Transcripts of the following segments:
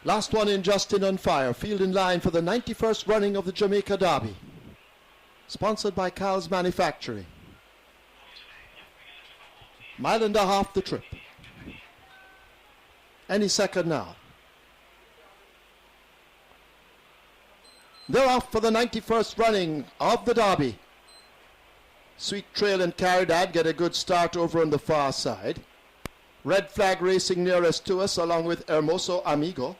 Last one in, Justin on fire. Field in line for the 91st running of the Jamaica Derby. Sponsored by Cal's Manufacturing. Mile and a half the trip. Any second now. They're off for the 91st running of the Derby. Sweet Trail and Caridad get a good start over on the far side. Red Flag racing nearest to us along with Hermoso Amigo.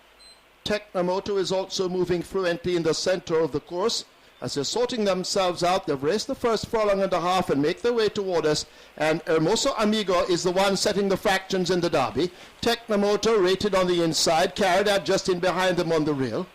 Technomoto is also moving fluently in the center of the course. As they're sorting themselves out, they've raced the first furlong and a half and make their way toward us. And Hermoso Amigo is the one setting the fractions in the Derby. Technomoto rated on the inside. Caridad just in behind them on the rail.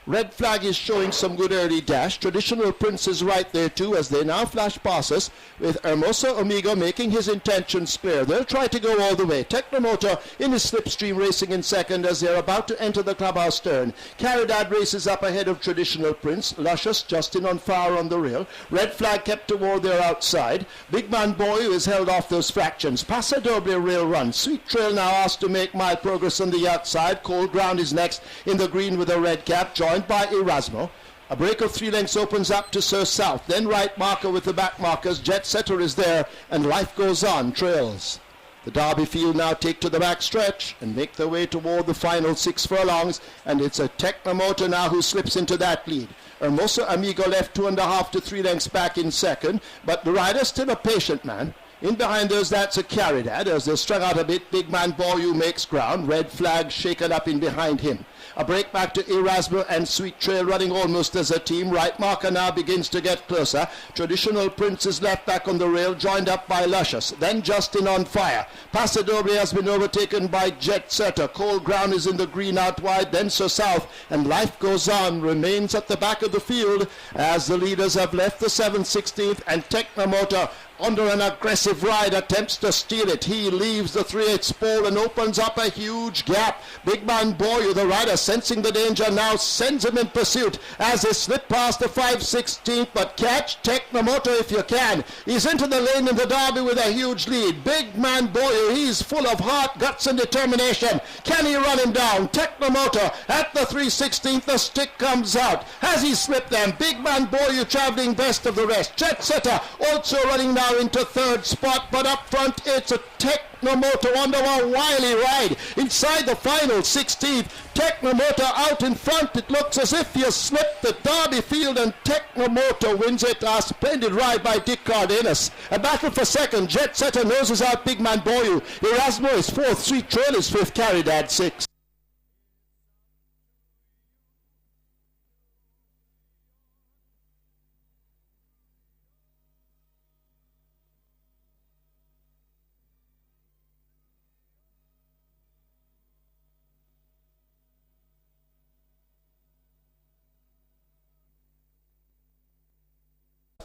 Red Flag is showing some good early dash. Traditional Prince is right there too as they now flash past us with Hermoso Amigo making his intentions clear. They'll try to go all the way. Technomotor in his slipstream racing in second as they're about to enter the clubhouse turn. Caridad races up ahead of Traditional Prince. Luscious Justin on fire on the rail. Red Flag kept toward their outside. Big Man Boy is held off those fractions. Paso Doble rail run. Sweet Trail now asked to make mild progress on the outside. Cold Ground is next in the green with a red cap. Joined by Erasmo. A break of 3 lengths opens up to Sir South. Then right marker with the back markers. Jet Setter is there and Life Goes On trails. The Derby field now take to the back stretch and make their way toward the final 6 furlongs. And it's a Technomotor now who slips into that lead. Hermoso Amigo left 2.5 to 3 lengths back in second. But the rider's still a patient man. In behind us, that's a Caridad. As they're strung out a bit, Big Man Boyu makes ground. Red Flag shaken up in behind him. A break back to Erasmo and Sweet Trail running almost as a team. Right marker now begins to get closer. Traditional Prince is left back on the rail, joined up by Luscious. Then Justin on fire. Paso Doble has been overtaken by Jet Setter. Cold Ground is in the green out wide. Then Sir South and Life Goes On remains at the back of the field as the leaders have left the 7th, 16th and Technomotor under an aggressive ride attempts to steal it. He leaves the 3/8 pole and opens up a huge gap. Big Man Boyu, the rider, sensing the danger now, sends him in pursuit as they slip past the 5/16th, but catch Technomotor if you can. He's into the lane in the Derby with a huge lead. Big Man Boyu, he's full of heart, guts and determination. Can he run him down? Technomotor at the 3/16th, the stick comes out. Has he slipped them? Big Man Boyu traveling best of the rest. Jet Setter also running now into third spot, but up front it's a Technomotor under a wily ride inside the final 16th. Technomotor out in front. It looks as if he has slipped the Derby field and Technomotor wins it. A splendid ride by Dick Cardenas. A battle for second. Jet Setter noses out Big Man Boyu. Erasmo is 4th. Sweet Trail is 5th. Caridad 6th.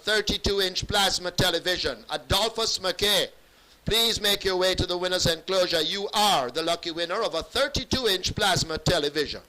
.32-inch plasma television. Adolphus McKay, please make your way to the winner's enclosure. You are the lucky winner of a 32-inch plasma television.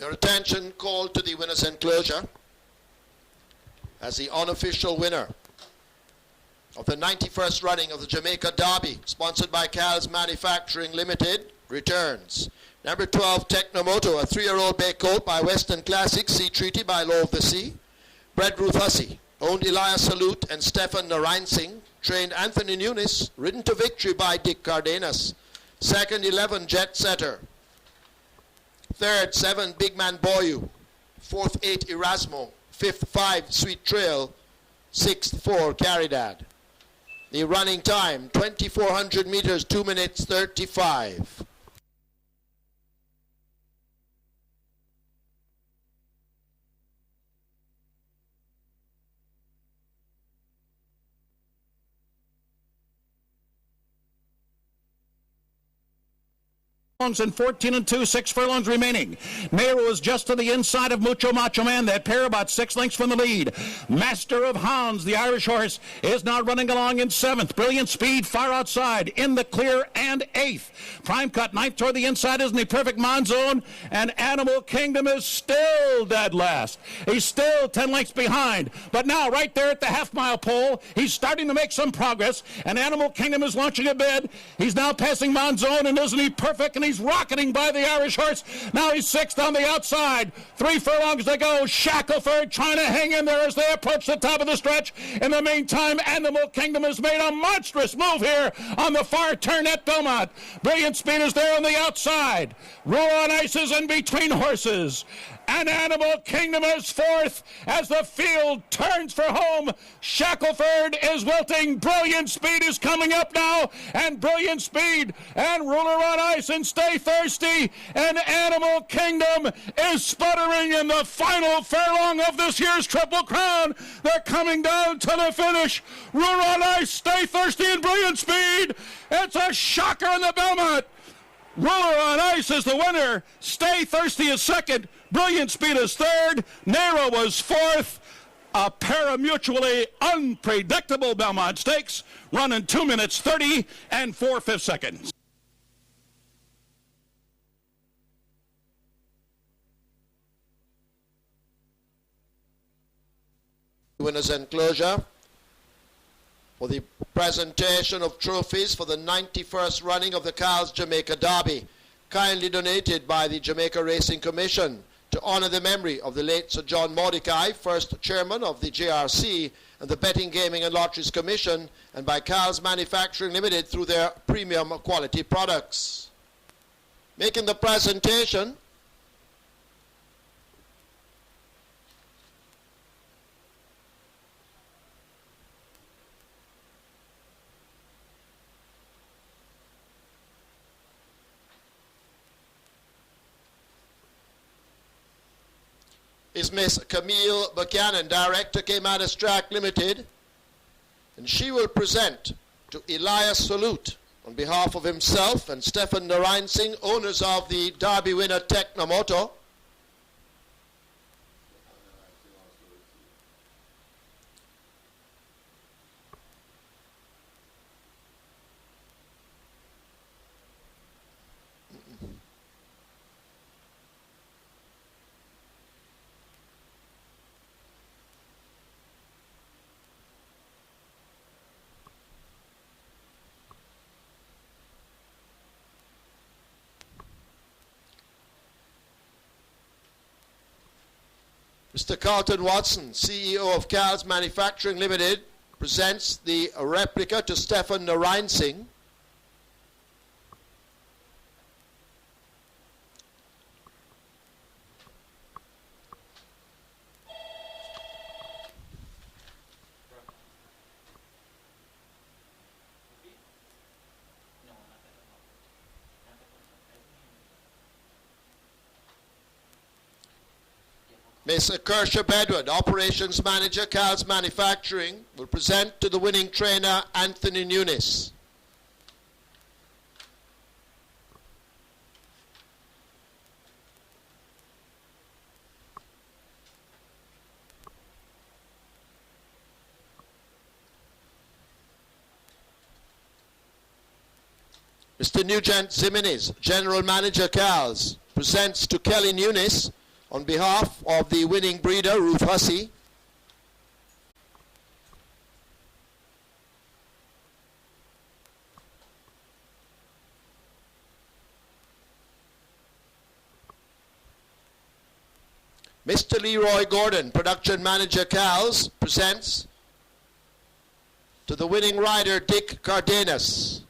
Your attention called to the winner's enclosure as the unofficial winner of the 91st running of the Jamaica Derby, sponsored by Cal's Manufacturing Limited, returns. Number 12, Technomoto, a 3-year-old bay colt by Western Classic, Sea Treaty by Law of the Sea. Bred Ruth Hussey, owned Elias Salute and Stefan Narain, trained Anthony Nunes, ridden to victory by Dick Cardenas. Second, 11, Jet Setter. Third, 7, Big Man Boyu. Fourth, 8, Erasmo. Fifth, 5, Sweet Trail. Sixth, 4, Caridad. The running time, 2,400 meters, 2 minutes 35. And 14 and 2, 6 furlongs remaining. Nero is just to the inside of Mucho Macho Man. That pair about 6 lengths from the lead. Master of Hounds, the Irish horse, is now running along in 7th. Brilliant Speed far outside in the clear and 8th. Prime Cut 9th toward the inside, isn't he? Perfect Monzone. And Animal Kingdom is still dead last. He's still 10 lengths behind. But now right there at the half-mile pole, he's starting to make some progress. And Animal Kingdom is launching a bid. He's now passing Monzone, and isn't he perfect? And he's rocketing by the Irish horse. Now he's 6th on the outside. 3 furlongs to go. Shackelford trying to hang in there as they approach the top of the stretch. In the meantime, Animal Kingdom has made a monstrous move here on the far turn at Belmont. Brilliant Speed is there on the outside. Rule on Ice is in between horses. And Animal Kingdom is 4th as the field turns for home. Shackelford is wilting. Brilliant Speed is coming up now. And Brilliant Speed and Ruler on Ice and Stay Thirsty. And Animal Kingdom is sputtering in the final furlong of this year's Triple Crown. They're coming down to the finish. Ruler on Ice, Stay Thirsty, and Brilliant Speed. It's a shocker in the Belmont. Ruler on Ice is the winner. Stay Thirsty is 2nd. Brilliant Speed is 3rd. Nero was 4th. A pair of mutually unpredictable Belmont Stakes run in 2 minutes 30 and 4/5 seconds. Winner's enclosure for the presentation of trophies for the 91st running of the Cal's Jamaica Derby, kindly donated by the Jamaica Racing Commission to honor the memory of the late Sir John Mordecai, first chairman of the JRC and the Betting, Gaming and Lotteries Commission, and by Cal's Manufacturing Limited through their premium quality products. Making the presentation is Miss Camille Buchanan, Director, Caymanas Track Limited, and she will present to Elias Salute on behalf of himself and Stefan Narain Singh, owners of the Derby winner Technomoto, Mr. Carlton Watson, CEO of Cal's Manufacturing Limited, presents the replica to Stefan Narain Singh. Ms. Kersha Bedward, Operations Manager, Cal's Manufacturing, will present to the winning trainer, Anthony Nunes. Mr. Nugent Zimenez, General Manager, Cal's, presents to Kelly Nunes On behalf of the winning breeder, Ruth Hussey, Mr. Leroy Gordon, production manager Cows, presents to the winning rider Dick Cardenas.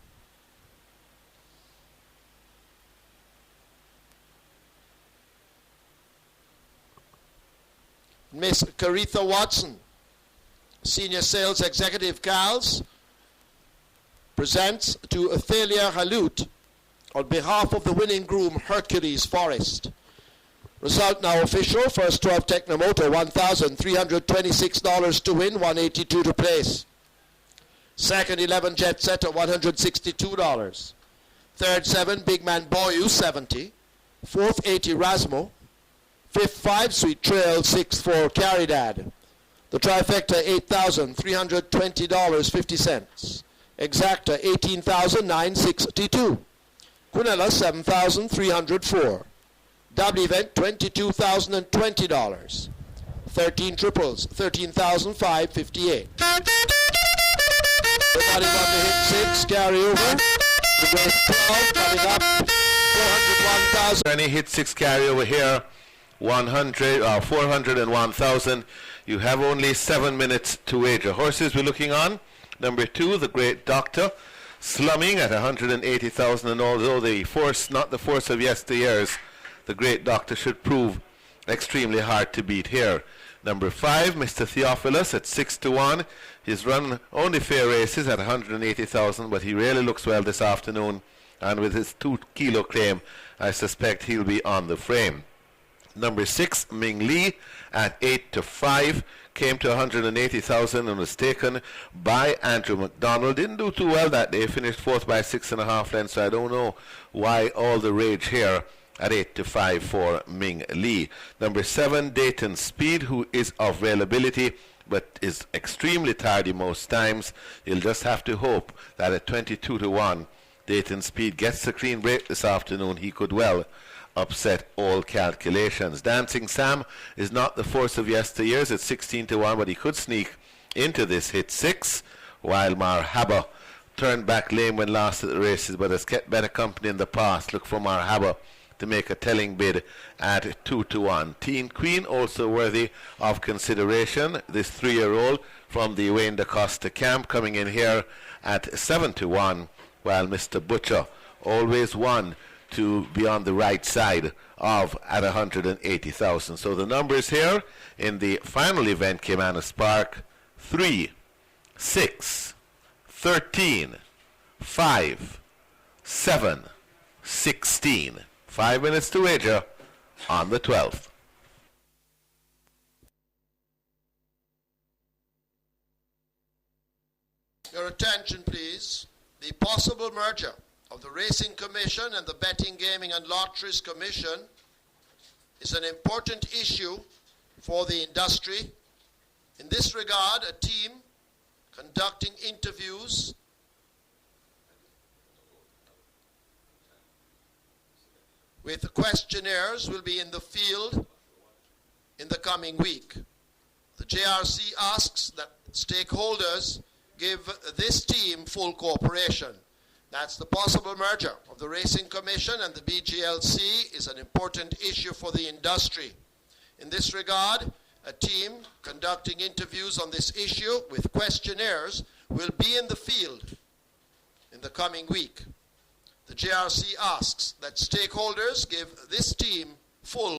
Miss Caritha Watson, senior sales executive Cows, presents to Athalia Halut on behalf of the winning groom Hercules Forest. Result now official. First 12 Technomoto, $1,326 to win, $182 to place. Second 11 Jet Setter, $162. Third 7 Big Man Boyu, $70. Fourth 80 Rasmo. Fifth 5 Sweet Trail, 6-4 Caridad. The trifecta $8,320.50. Exacta $18,962. Quinella $7,304. Double event $22,020. 13 triples $13,558. Everybody got the hit 6 carry over. The race 12 coming up 401,000. Any hit 6 carry over here 401,000. You have only 7 minutes to wager. Horses we're looking on. Number 2, the Great Doctor, slumming at 180,000, and although the force, not the force of yesteryears, the Great Doctor should prove extremely hard to beat here. Number 5, Mr. Theophilus at 6-1. He's run only fair races at 180,000, but he really looks well this afternoon, and with his 2 kilo claim, I suspect he'll be on the frame. Number 6, Ming Lee at 8-5. Came to 180,000 and was taken by Andrew McDonald. Didn't do too well that day. Finished 4th by 6.5 lengths. So I don't know why all the rage here at 8-5 for Ming Lee. Number 7, Dayton Speed, who is of availability but is extremely tardy most times. You'll just have to hope that at 22-1, Dayton Speed gets the clean break this afternoon. He could well upset all calculations. Dancing Sam is not the force of yesteryears at 16-1, but he could sneak into this hit 6, while Marhaba turned back lame when last at the races, but has kept better company in the past. Look for Marhaba to make a telling bid at 2-1. Teen Queen also worthy of consideration. This 3-year-old from the Wayne DaCosta camp coming in here at 7-1, while Mr. Butcher always won to be on the right side of at 180,000. So the numbers here in the final event came on a spark: 3, 6, 13, 5, 7, 16. 5 minutes to wager on the 12th. Your attention, please. The possible merger of the Racing Commission and the Betting, Gaming and Lotteries Commission is an important issue for the industry. In this regard, a team conducting interviews with questionnaires will be in the field in the coming week. The JRC asks that stakeholders give this team full cooperation. That's the possible merger of the Racing Commission and the BGLC is an important issue for the industry. In this regard, a team conducting interviews on this issue with questionnaires will be in the field in the coming week. The JRC asks that stakeholders give this team full